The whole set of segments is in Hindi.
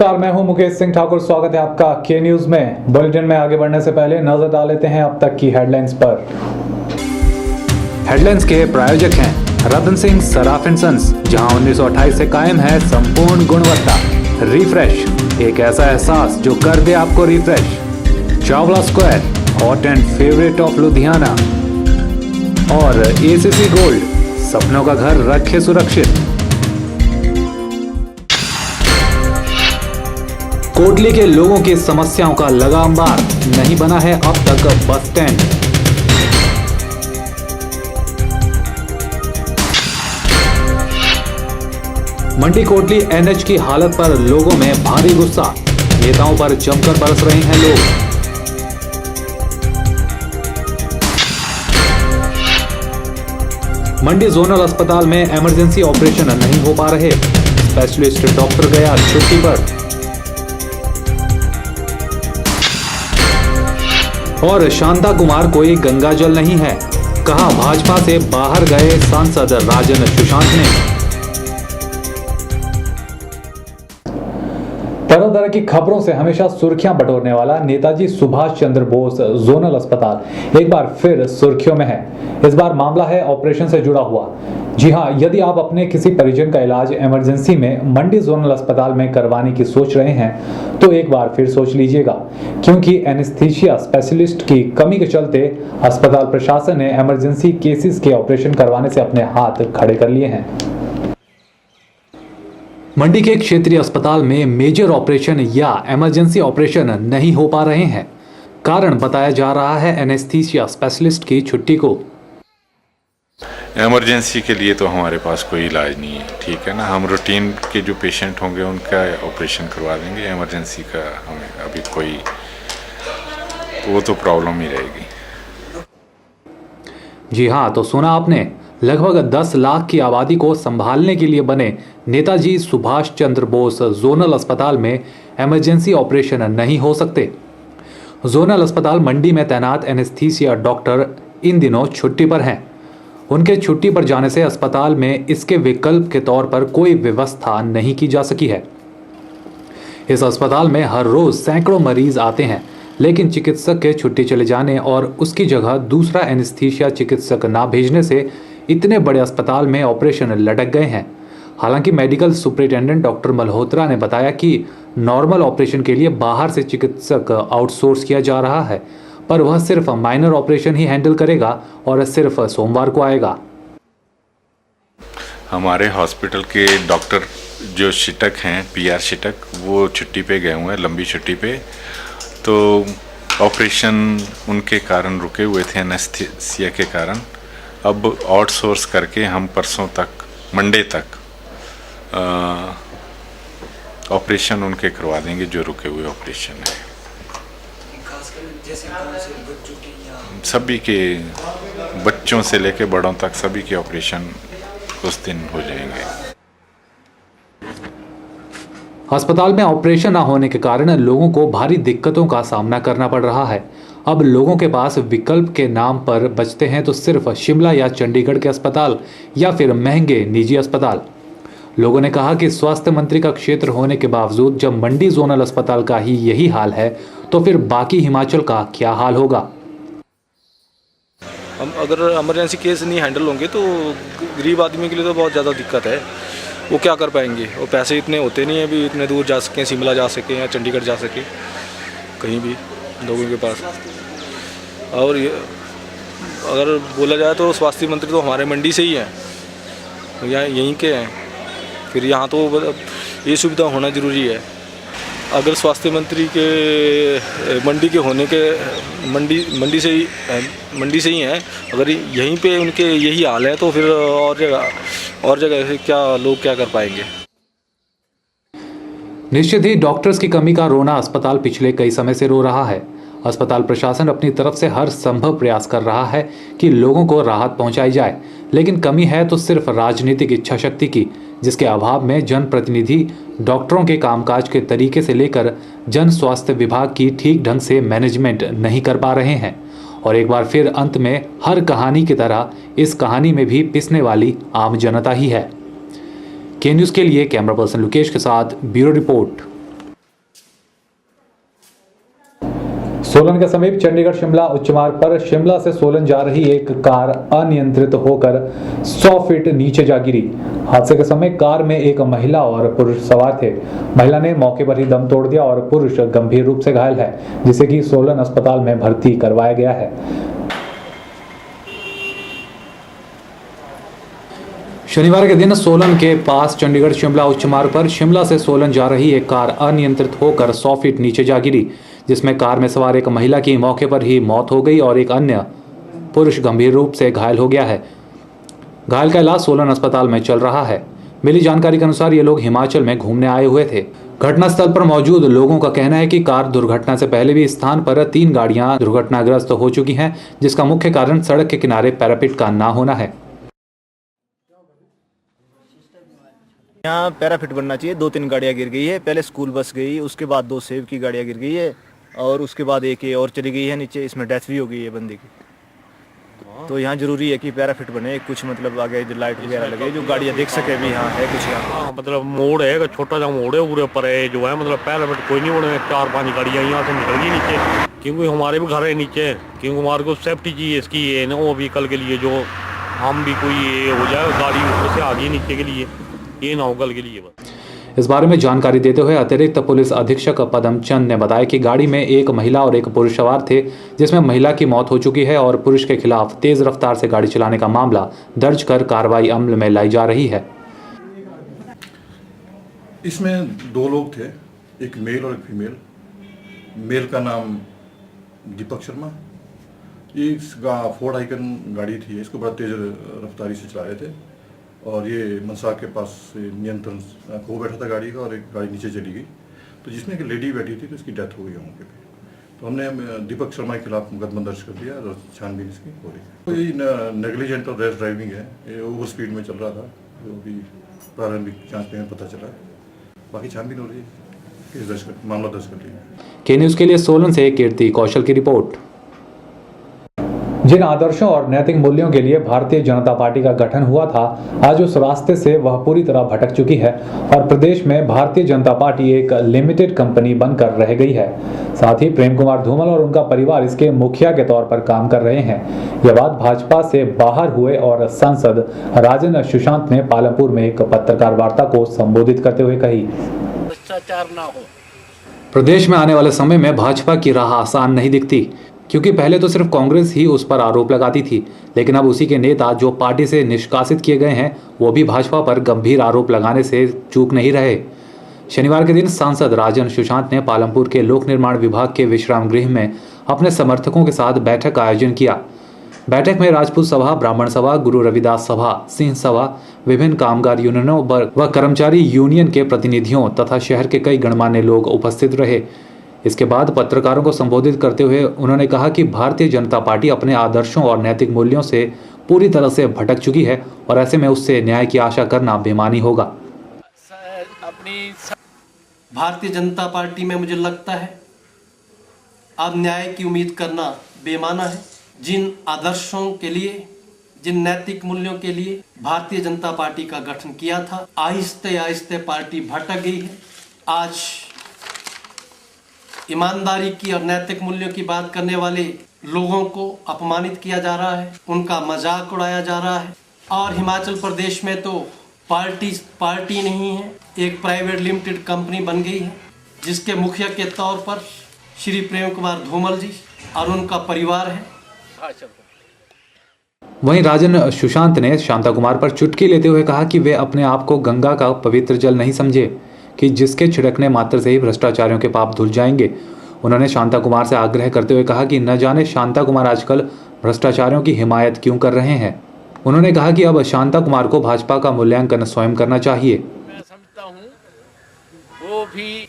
नमस्कार, मैं हूं मुकेश सिंह ठाकुर। स्वागत है आपका के न्यूज में। बुलेटिन में आगे बढ़ने से पहले नजर डाल लेते हैं अब तक की हेडलाइंस पर। हेडलाइंस के प्रायोजक हैं रतन सिंह सराफ एंड सन्स, जहां 1928 से कायम है संपूर्ण गुणवत्ता। रिफ्रेश, एक ऐसा एहसास जो कर दे आपको refresh. Chawla square, hot and favourite of Ludhiana. और एसीसी गोल्ड, सपनों का घर रखे सुरक्षित। कोटली के लोगों की समस्याओं का लगा अंबार, नहीं बना है अब तक बस स्टैंड। मंडी कोटली एनएच की हालत पर लोगों में भारी गुस्सा, नेताओं पर जमकर बरस रहे हैं लोग। मंडी जोनल अस्पताल में इमरजेंसी ऑपरेशन नहीं हो पा रहे, स्पेशलिस्ट डॉक्टर गया छुट्टी पर। और शांता कुमार कोई गंगा जल नहीं है, कहा भाजपा से बाहर गए सांसद राजन सुशांत ने। तरह तरह की खबरों से हमेशा सुर्खियां बटोरने वाला नेताजी सुभाष चंद्र बोस जोनल अस्पताल एक बार फिर सुर्खियों में है। इस बार मामला है ऑपरेशन से जुड़ा हुआ। जी हां, यदि आप अपने किसी परिजन का इलाज इमरजेंसी में मंडी जोनल अस्पताल में करवाने की सोच रहे हैं तो एक बार फिर सोच लीजिएगा, क्योंकि एनेस्थीसिया स्पेशलिस्ट की कमी के चलते अस्पताल प्रशासन ने इमरजेंसी केसेस के ऑपरेशन करवाने से अपने हाथ खड़े कर लिए हैं। मंडी के क्षेत्रीय अस्पताल में मेजर ऑपरेशन या इमरजेंसी ऑपरेशन नहीं हो पा रहे हैं। कारण बताया जा रहा है एनेस्थीसिया स्पेशलिस्ट की छुट्टी को। इमरजेंसी के लिए तो हमारे पास कोई इलाज नहीं है, ठीक है ना। हम रूटीन के जो पेशेंट होंगे उनका ऑपरेशन करवा देंगे। इमरजेंसी का हमें अभी कोई वो तो प्रॉब्लम ही रहेगी। जी हाँ, तो सुना आपने, लगभग 10 लाख की आबादी को संभालने के लिए बने नेताजी सुभाष चंद्र बोस जोनल अस्पताल में इमरजेंसी ऑपरेशन नहीं हो सकते। जोनल अस्पताल मंडी में तैनात एनेस्थीसिया डॉक्टर इन दिनों छुट्टी पर हैं। उनके छुट्टी पर जाने से अस्पताल में इसके विकल्प के तौर पर कोई व्यवस्था नहीं की जा सकी है। इस अस्पताल में हर रोज सैकड़ों मरीज आते हैं, लेकिन चिकित्सक के छुट्टी चले जाने और उसकी जगह दूसरा एनेस्थीसिया चिकित्सक ना भेजने से इतने बड़े अस्पताल में ऑपरेशन लटक गए हैं। हालांकि मेडिकल सुपरिटेंडेंट डॉक्टर मल्होत्रा ने बताया कि नॉर्मल ऑपरेशन के लिए बाहर से चिकित्सक आउटसोर्स किया जा रहा है, पर वह सिर्फ माइनर ऑपरेशन ही हैंडल करेगा और सिर्फ सोमवार को आएगा। हमारे हॉस्पिटल के डॉक्टर जो शिटक हैं, पीआर शिटक, वो छुट्टी पे गए हुए हैं, लंबी छुट्टी पे। तो ऑपरेशन उनके कारण रुके हुए थे, एनेस्थीसिया के कारण। अब आउटसोर्स करके हम परसों तक, मंडे तक ऑपरेशन उनके करवा देंगे, जो रुके हुए ऑपरेशन है। सभी के, बच्चों से लेके बड़ों तक सभी के ऑपरेशन उस दिन हो जाएंगे। अस्पताल में ऑपरेशन न होने के कारण लोगों को भारी दिक्कतों का सामना करना पड़ रहा है। अब लोगों के पास विकल्प के नाम पर बचते हैं तो सिर्फ शिमला या चंडीगढ़ के अस्पताल या फिर महंगे निजी अस्पताल। लोगों ने कहा कि स्वास्थ्य मंत्री का क्षेत्र होने के बावजूद जब मंडी जोनल अस्पताल का ही यही हाल है तो फिर बाकी हिमाचल का क्या हाल होगा। हम अगर इमरजेंसी केस नहीं हैंडल होंगे तो गरीब आदमी के लिए तो बहुत ज़्यादा दिक्कत है। वो क्या कर पाएंगे, वो पैसे इतने होते नहीं हैं भी इतने दूर जा सकें, शिमला जा सकें या चंडीगढ़ जा सकें, कहीं भी लोगों के पास। और अगर बोला जाए तो स्वास्थ्य मंत्री तो हमारे मंडी से ही हैं, यहाँ यहीं के हैं, फिर यहाँ तो ये सुविधा होना ज़रूरी है। अगर स्वास्थ्य मंत्री के मंडी के होने के मंडी से ही हैं, अगर यहीं पे उनके यही हाल है तो फिर और जगह से क्या लोग क्या कर पाएंगे। निश्चित ही डॉक्टर्स की कमी का रोना अस्पताल पिछले कई समय से रो रहा है। अस्पताल प्रशासन अपनी तरफ से हर संभव प्रयास कर रहा है कि लोगों को राहत पहुंचाई जाए, लेकिन कमी है तो सिर्फ राजनीतिक इच्छा शक्ति की, जिसके अभाव में जनप्रतिनिधि डॉक्टरों के कामकाज के तरीके से लेकर जन स्वास्थ्य विभाग की ठीक ढंग से मैनेजमेंट नहीं कर पा रहे हैं। और एक बार फिर अंत में हर कहानी की तरह इस कहानी में भी पिसने वाली आम जनता ही है। के न्यूज़ के लिए कैमरा पर्सन लुकेश के साथ ब्यूरो रिपोर्ट। सोलन के समीप चंडीगढ़ शिमला उच्च मार्ग पर शिमला से सोलन जा रही एक कार अनियंत्रित होकर 100 फीट नीचे जा गिरी। हादसे के समय कार में एक महिला और पुरुष सवार थे। महिला ने मौके पर ही दम तोड़ दिया और पुरुष गंभीर रूप से घायल है, जिसे कि सोलन अस्पताल में भर्ती करवाया गया है। शनिवार के दिन सोलन के पास चंडीगढ़ शिमला उच्च मार्ग पर शिमला से सोलन जा रही एक कार अनियंत्रित होकर 100 फीट नीचे जा गिरी, जिसमें कार में सवार एक महिला की मौके पर ही मौत हो गई और एक अन्य पुरुष गंभीर रूप से घायल हो गया है। घायल का इलाज सोलन अस्पताल में चल रहा है। मिली जानकारी के अनुसार ये लोग हिमाचल में घूमने आए हुए थे। घटनास्थल पर मौजूद लोगों का कहना है कि कार दुर्घटना से पहले भी स्थान पर 3 गाड़ियां दुर्घटनाग्रस्त हो चुकी हैं, जिसका मुख्य कारण सड़क के किनारे पैरापिट का ना होना है। यहाँ पैराफिट बनना चाहिए। 2-3 गाड़ियाँ गिर गई है। पहले स्कूल बस गई, उसके बाद 2 सेव की गाड़ियाँ गिर गई है और उसके बाद एक ये और चली गई है नीचे। इसमें डेथ भी हो गई है बंदे की। तो यहाँ जरूरी है कि पैराफिट बने, कुछ मतलब आगे जो लाइट वगैरह लगे, जो गाड़ियाँ देख सके भी। हाँ है कुछ यहाँ मतलब मोड़ है, छोटा सा मोड़ है, पूरे ऊपर है जो है मतलब पैराफिट कोई नहीं बने। 4-5 गाड़ियाँ यहाँ से निकल गई नीचे, क्योंकि हमारे भी घर है नीचे, क्योंकि हमारे को सेफ्टी चाहिए इसकी ये ना वो व्हीकल के लिए, जो हम भी कोई ये हो जाए गाड़ी ऊपर से आ गई नीचे के लिए, ये ना हो कल के लिए। इस बारे में जानकारी देते हुए अतिरिक्त पुलिस अधीक्षक पदम चंद ने बताया कि गाड़ी में एक महिला और एक पुरुष सवार थे, जिसमें महिला की मौत हो चुकी है और पुरुष के खिलाफ तेज रफ्तार से गाड़ी चलाने का मामला दर्ज कर कार्रवाई अमल में लाई जा रही है। इसमें 2 लोग थे, एक मेल और एक फीमेल। मेल का नाम दीपक शर्मा। ये फोर्ड आइकन गाड़ी थी, इसको बड़ा तेज रफ्तारी से चला रहे थे और ये मनसा के पास से नियंत्रण खो बैठा था गाड़ी का और एक गाड़ी नीचे चली गई। तो जिसमें एक लेडी बैठी थी तो इसकी डेथ हो गई मौके पे। तो हमने दीपक शर्मा के खिलाफ मुकदमा दर्ज कर दिया और छानबीन इसकी हो रही है। तो ये नेग्लिजेंट और रैश ड्राइविंग है, ये ओवर स्पीड में चल रहा था, जो भी प्रारंभिक जाँच में पता चला। बाकी छानबीन हो रही है, केस दर्ज कर, मामला दर्ज कर लिया। के न्यूज़ के लिए सोलन से कीर्ति कौशल की रिपोर्ट। जिन आदर्शों और नैतिक मूल्यों के लिए भारतीय जनता पार्टी का गठन हुआ था, आज उस रास्ते से वह पूरी तरह भटक चुकी है और प्रदेश में भारतीय जनता पार्टी एक लिमिटेड कंपनी बनकर रह गई है। साथ ही प्रेम कुमार धूमल और उनका परिवार इसके मुखिया के तौर पर काम कर रहे हैं। यह बात भाजपा से बाहर हुए और सांसद राजन सुशांत ने पालमपुर में एक पत्रकार वार्ता को संबोधित करते हुए कही। भ्रष्टाचार ना हो। प्रदेश में आने वाले समय में भाजपा की राह आसान नहीं दिखती, क्योंकि पहले तो सिर्फ कांग्रेस ही उस पर आरोप लगाती थी, लेकिन अब उसी के नेता जो पार्टी से निष्कासित किए गए हैं, वो भी भाजपा पर गंभीर आरोप लगाने से चूक नहीं रहे। शनिवार के दिन सांसद राजन सुशांत ने पालमपुर के लोक निर्माण विभाग के विश्राम गृह में अपने समर्थकों के साथ बैठक का आयोजन किया। बैठक में राजपूत सभा, ब्राह्मण सभा, गुरु रविदास सभा, सिंह सभा, विभिन्न कामगार यूनियनों व कर्मचारी यूनियन के प्रतिनिधियों तथा शहर के कई गणमान्य लोग उपस्थित रहे। इसके बाद पत्रकारों को संबोधित करते हुए उन्होंने कहा कि भारतीय जनता पार्टी अपने आदर्शों और नैतिक मूल्यों से पूरी तरह से भटक चुकी है और ऐसे में उससे न्याय की आशा करना बेईमानी होगा। भारतीय जनता पार्टी में मुझे लगता है अब न्याय की उम्मीद करना बेमाना है। जिन आदर्शों के लिए, जिन नैतिक मूल्यों के लिए भारतीय जनता पार्टी का गठन किया था, आहिस्ते आहिस्ते पार्टी भटक गई है। आज ईमानदारी की और नैतिक मूल्यों की बात करने वाले लोगों को अपमानित किया जा रहा है, उनका मजाक उड़ाया जा रहा है। और हिमाचल प्रदेश में तो पार्टी नहीं है, एक प्राइवेट लिमिटेड कंपनी बन गई है, जिसके मुखिया के तौर पर श्री प्रेम कुमार धूमल जी और उनका परिवार है। वहीं राजन सुशांत ने शांता कुमार पर चुटकी लेते हुए कहा कि वे अपने आप को गंगा का पवित्र जल नहीं समझे कि जिसके छिड़कने मात्र से ही भ्रष्टाचारियों के पाप धुल जाएंगे। उन्होंने शांता कुमार से आग्रह करते हुए कहा कि न जाने शांता कुमार आजकल भ्रष्टाचारियों की हिमायत क्यों कर रहे हैं। उन्होंने कहा कि अब शांता कुमार को भाजपा का मूल्यांकन स्वयं करना चाहिए। मैं समझता हूँ वो भी,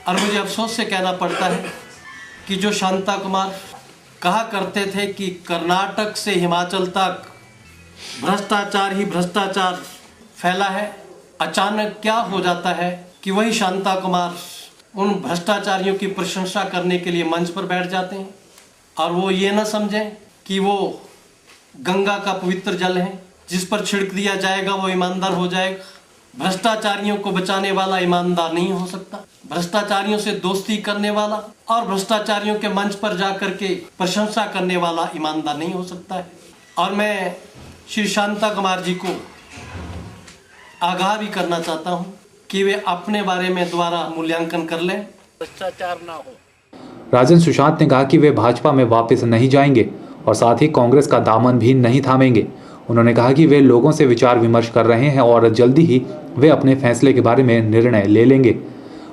और मुझे अफसोस से कहना पड़ता है कि जो शांता कुमार कहा करते थे कि कर्नाटक से हिमाचल तक भ्रष्टाचार ही भ्रष्टाचार फैला है, अचानक क्या हो जाता है कि वही शांता कुमार उन भ्रष्टाचारियों की प्रशंसा करने के लिए मंच पर बैठ जाते हैं और वो ये ना समझें कि वो गंगा का पवित्र जल है, जिस पर छिड़क दिया जाएगा वो ईमानदार हो जाएगा। भ्रष्टाचारियों को बचाने वाला ईमानदार नहीं हो सकता। भ्रष्टाचारियों से दोस्ती करने वाला और भ्रष्टाचारियों के मंच पर जाकर के प्रशंसा करने वाला ईमानदार नहीं हो सकता है। और मैं श्री शांता कुमार जी को आगाह भी करना चाहता हूं कि वे अपने बारे में दोबारा मूल्यांकन कर लें, भ्रष्टाचार ना हो। राजन सुशांत ने कहा कि वे भाजपा में वापस नहीं जाएंगे और साथ ही कांग्रेस का दामन भी नहीं थामेंगे। उन्होंने कहा कि वे लोगों से विचार विमर्श कर रहे हैं और जल्दी ही वे अपने फैसले के बारे में निर्णय ले लेंगे।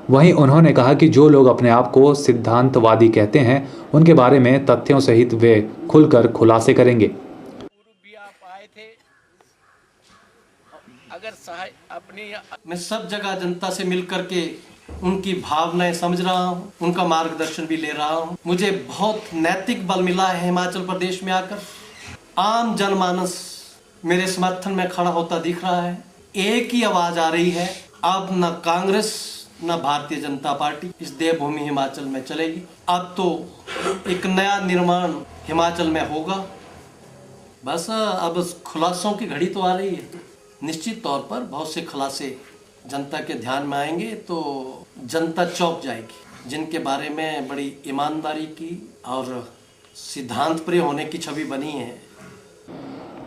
वहीं उन्होंने कहा कि जो लोग अपने आप को सिद्धांतवादी कहते हैं उनके बारे में तथ्यों सहित वे खुलकर खुलासे करेंगे। भी आप आए थे, अगर अपनी मैं सब जगह जनता से मिलकर के उनकी भावनाएं समझ रहा हूं, उनका मार्गदर्शन भी ले रहा हूं। मुझे बहुत नैतिक बल मिला है हिमाचल प्रदेश में आकर। आम जनमानस मेरे समर्थन में खड़ा होता दिख रहा है। एक ही आवाज आ रही है, अब न कांग्रेस न भारतीय जनता पार्टी इस देवभूमि हिमाचल में चलेगी। अब तो एक नया निर्माण हिमाचल में होगा। बस अब खुलासों की घड़ी तो आ रही है। निश्चित तौर पर बहुत से खुलासे जनता के ध्यान में आएंगे तो जनता चौंक जाएगी, जिनके बारे में बड़ी ईमानदारी की और सिद्धांत प्रिय होने की छवि बनी है।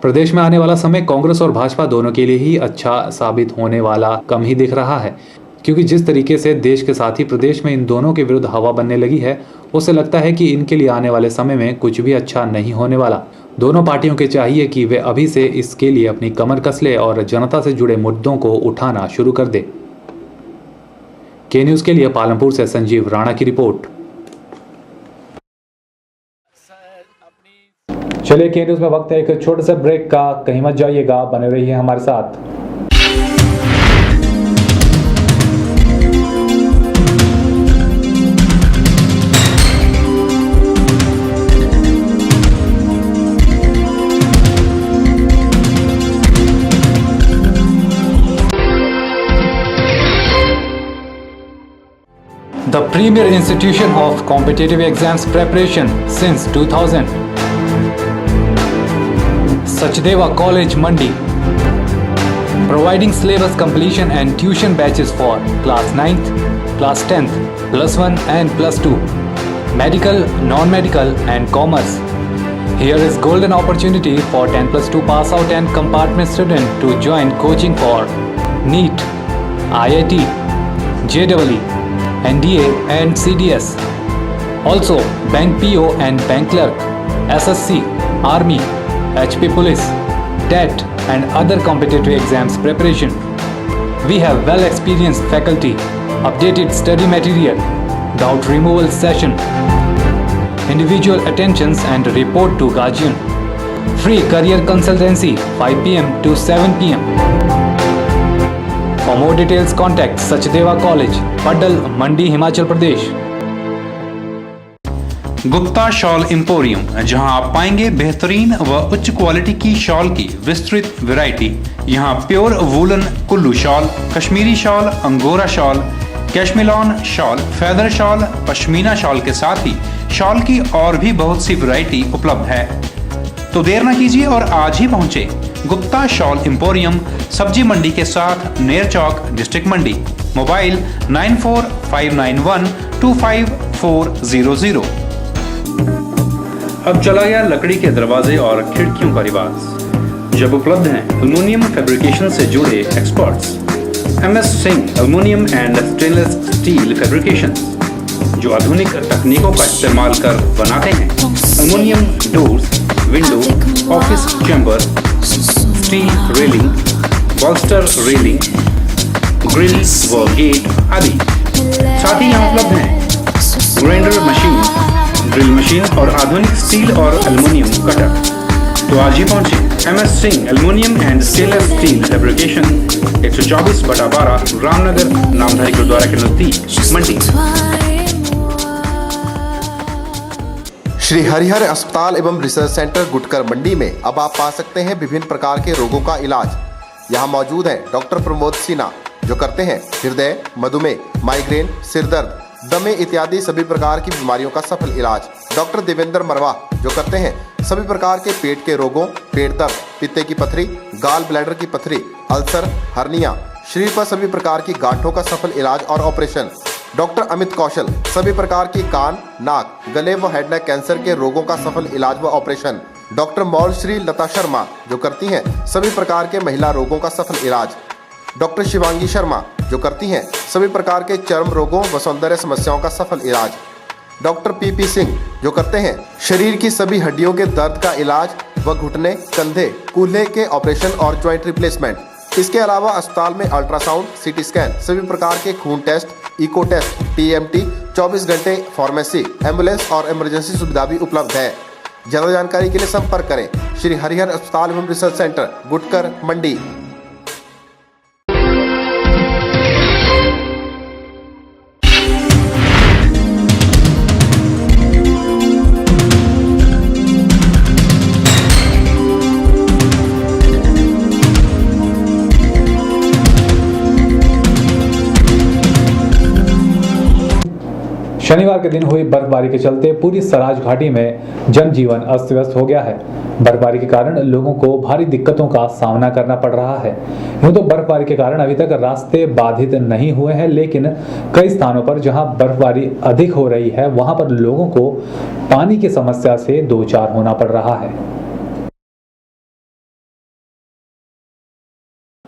प्रदेश में आने वाला समय कांग्रेस और भाजपा दोनों के लिए ही अच्छा साबित होने वाला कम ही दिख रहा है, क्योंकि जिस तरीके से देश के साथ ही प्रदेश में इन दोनों के विरुद्ध हवा बनने लगी है, उससे लगता है कि इनके लिए आने वाले समय में कुछ भी अच्छा नहीं होने वाला। दोनों पार्टियों के चाहिए कि वे अभी से इसके लिए अपनी कमर कस ले और जनता से जुड़े मुद्दों को उठाना शुरू कर दे। के न्यूज़ के लिए पालमपुर से संजीव राणा की रिपोर्ट। चलिए के न्यूज़ में वक्त है एक छोटे से ब्रेक का, कहीं मत जाइएगा, बने रहिए हमारे साथ। The premier institution of competitive exams preparation since 2000. Sachdeva College, Mandi, providing syllabus completion and tuition batches for class 9th, class 10th, plus 1 and plus 2, medical, non-medical and commerce. Here is golden opportunity for 10 plus 2 pass out and compartment student to join coaching for NEET, IIT, JEE, NDA and CDS. Also bank PO and bank clerk, SSC, Army, HP Police, TET and other competitive exams preparation. We have well experienced faculty, updated study material, doubt removal session, individual attentions and report to guardian. Free career consultancy 5 PM to 7 PM. For more details contact Sachdeva College, Padal, Mandi, Himachal Pradesh. Gupta shawl emporium, जहां आप पाएंगे बेहतरीन व उच्च क्वालिटी की शॉल की विस्तृत वैरायटी। यहां pure woollen Kullu shawl, Kashmiri shawl, Angora shawl, cashmilon shawl, feather shawl, Pashmina shawl के साथ ही शॉल की और भी बहुत सी वैरायटी उपलब्ध है। तो देर न कीजिए और आज ही पहुंचे गुप्ता शॉल एम्पोरियम, सब्जी मंडी के साथ नेर चौक, डिस्ट्रिक्ट मंडी। मोबाइल 9459125400। अब चला गया लकड़ी के दरवाजे और खिड़कियों का रिवाज, जब उपलब्ध हैं एल्युमिनियम फैब्रिकेशन से जुड़े experts. MS Singh aluminium and stainless steel fabrication, जो आधुनिक तकनीकों का इस्तेमाल कर बनाते हैं aluminium doors, window, office chamber, steel railing, बॉल्स्टर railing, grill व गेट आदि। साथ ही यहाँ उपलब्ध हैं ग्राइंडर मशीन, ड्रिल मशीन और आधुनिक स्टील और एल्युमिनियम कटर। तो आज ही पहुंचे MS Singh aluminium and stainless steel fabrication, 124/12 Ramnagar, Namdhari gurdwara के नजदीक, मंडी। श्री हरिहर अस्पताल एवं रिसर्च सेंटर गुटकर मंडी में अब आप पा सकते हैं विभिन्न प्रकार के रोगों का इलाज। यहाँ मौजूद है डॉक्टर प्रमोद सिन्हा, जो करते हैं हृदय, मधुमेह, माइग्रेन, सिरदर्द, दमे इत्यादि सभी प्रकार की बीमारियों का सफल इलाज। डॉक्टर देवेंद्र मरवा, जो करते हैं सभी प्रकार के पेट के रोगों, पेट दर्द, पित्ते की पथरी, गाल ब्लैडर की पथरी, अल्सर, हर्निया, शरीर पर सभी प्रकार की गांठों का सफल इलाज और ऑपरेशन। डॉक्टर अमित कौशल सभी प्रकार की कान, नाक, गले व हेड नेक कैंसर के रोगों का सफल इलाज व ऑपरेशन। डॉक्टर मौल श्री लता शर्मा जो करती हैं सभी प्रकार के महिला रोगों का सफल इलाज। डॉक्टर शिवांगी शर्मा जो करती हैं सभी प्रकार के चर्म रोगों व सौंदर्य समस्याओं का सफल इलाज। डॉक्टर पीपी सिंह जो करते हैं शरीर की सभी हड्डियों के दर्द का इलाज व घुटने, कंधे, कूल्हे के ऑपरेशन और ज्वाइंट रिप्लेसमेंट। इसके अलावा अस्पताल में अल्ट्रासाउंड, सीटी स्कैन, सभी प्रकार के खून टेस्ट, इको टेस्ट, टीएमटी, 24 घंटे फार्मेसी, एम्बुलेंस और इमरजेंसी सुविधा भी उपलब्ध है। ज्यादा जानकारी के लिए संपर्क करें श्री हरिहर अस्पताल एवं रिसर्च सेंटर, गुटकर, मंडी। शनिवार के दिन हुई बर्फबारी के चलते पूरी सराज घाटी में जनजीवन अस्त व्यस्त हो गया है। बर्फबारी के कारण लोगों को भारी दिक्कतों का सामना करना पड़ रहा है। यूं तो बर्फबारी के कारण अभी तक रास्ते बाधित नहीं हुए हैं, लेकिन कई स्थानों पर जहां बर्फबारी अधिक हो रही है वहां पर लोगों को पानी की समस्या से दो चार होना पड़ रहा है।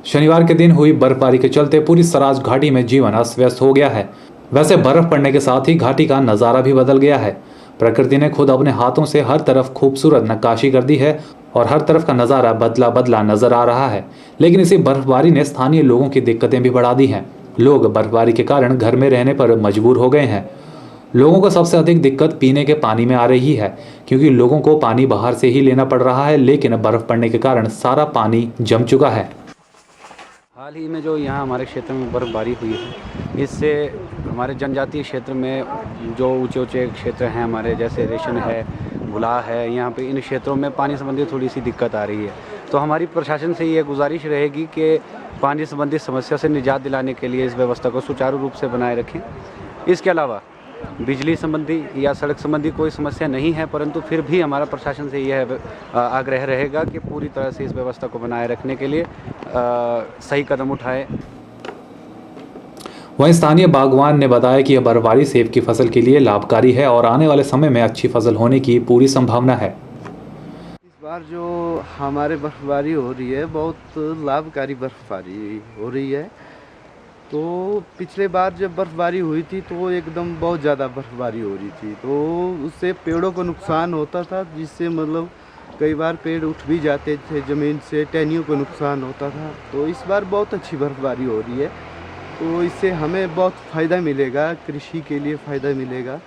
शनिवार के दिन हुई बर्फबारी के चलते पूरी सराज घाटी में जीवन अस्त व्यस्त हो गया है। वैसे बर्फ पड़ने के साथ ही घाटी का नज़ारा भी बदल गया है। प्रकृति ने खुद अपने हाथों से हर तरफ खूबसूरत नक्काशी कर दी है और हर तरफ का नज़ारा बदला बदला नजर आ रहा है। लेकिन इसी बर्फबारी ने स्थानीय लोगों की दिक्कतें भी बढ़ा दी हैं। लोग बर्फबारी के कारण घर में रहने पर मजबूर हो गए हैं। लोगों को सबसे अधिक दिक्कत पीने के पानी में आ रही है, क्योंकि लोगों को पानी बाहर से ही लेना पड़ रहा है, लेकिन बर्फ पड़ने के कारण सारा पानी जम चुका है। हाल ही में जो यहाँ हमारे क्षेत्र में बर्फबारी हुई है, इससे हमारे जनजातीय क्षेत्र में जो ऊंचे ऊंचे क्षेत्र हैं हमारे, जैसे रेशम है, गुलाह है, यहाँ पे इन क्षेत्रों में पानी संबंधी थोड़ी सी दिक्कत आ रही है। तो हमारी प्रशासन से ये गुजारिश रहेगी कि पानी संबंधी समस्या से निजात दिलाने के लिए इस व्यवस्था को सुचारू रूप से बनाए रखें। इसके अलावा बिजली संबंधी या सड़क संबंधी कोई समस्या नहीं है, परंतु फिर भी हमारा प्रशासन से यह आग्रह रहेगा कि पूरी तरह से इस व्यवस्था को बनाए रखने के लिए सही कदम उठाए। वहीं स्थानीय बागवान ने बताया कि यह बर्फबारी सेब की फसल के लिए लाभकारी है और आने वाले समय में अच्छी फसल होने की पूरी संभावना है। इस बार जो हमारे बर्फबारी हो रही है बहुत लाभकारी बर्फबारी हो रही है। तो पिछले बार जब बर्फबारी हुई थी तो एकदम बहुत ज़्यादा बर्फबारी हो रही थी, तो उससे पेड़ों को नुकसान होता था, जिससे मतलब कई बार पेड़ उठ भी जाते थे ज़मीन से, टहनियों को नुकसान होता था। तो इस बार बहुत अच्छी बर्फबारी हो रही है, तो इससे हमें बहुत फ़ायदा मिलेगा, कृषि के लिए फ़ायदा मिलेगा।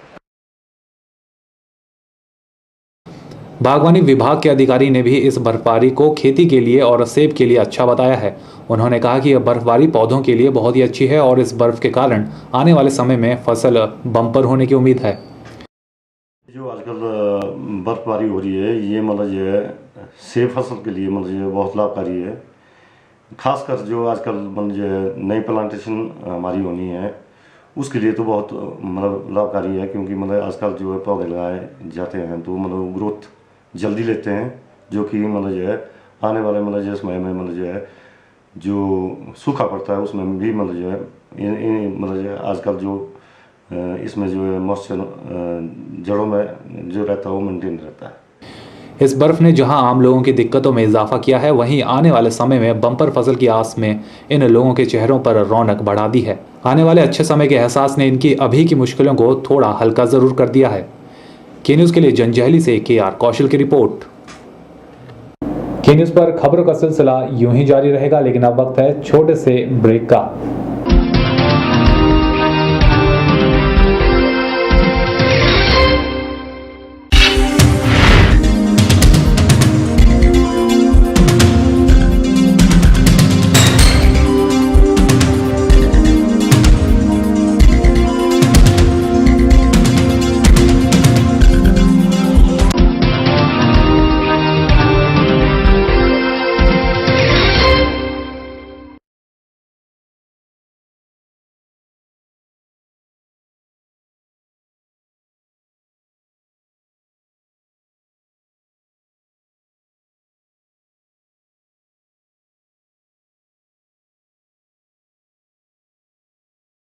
बागवानी विभाग के अधिकारी ने भी इस बर्फबारी को खेती के लिए और सेब के लिए अच्छा बताया है। उन्होंने कहा कि यह बर्फबारी पौधों के लिए बहुत ही अच्छी है और इस बर्फ के कारण आने वाले समय में फसल बम्पर होने की उम्मीद है। जो आजकल बर्फबारी हो रही है ये मतलब जो है सेब फसल के लिए मतलब जो बहुत लाभकारी है। खासकर जो आजकल मतलब जो है नई प्लांटेशन हमारी होनी है उसके लिए तो बहुत मतलब लाभकारी है, क्योंकि मतलब आजकल जो है पौधे लगाए जाते हैं तो मतलब ग्रोथ जल्दी लेते हैं, जो कि मतलब जो है आने वाले मतलब जो समय में मतलब जो है जो सूखा पड़ता है उसमें भी मतलब जो है मतलब जो है आजकल जो इसमें जो है मॉइस्चर जड़ों में जो रहता है वो मेंटेन रहता है। इस बर्फ ने जहां आम लोगों की दिक्कतों में इजाफा किया है, वहीं आने वाले समय में बम्पर फसल की आस में इन लोगों के चेहरों पर रौनक बढ़ा दी है। आने वाले अच्छे समय के एहसास ने इनकी अभी की मुश्किलों को थोड़ा हल्का जरूर कर दिया है। के न्यूज़ के लिए जंजैहली से KR कौशल की रिपोर्ट। के न्यूज़ पर खबरों का सिलसिला यूं ही जारी रहेगा, लेकिन अब वक्त है छोटे से ब्रेक का।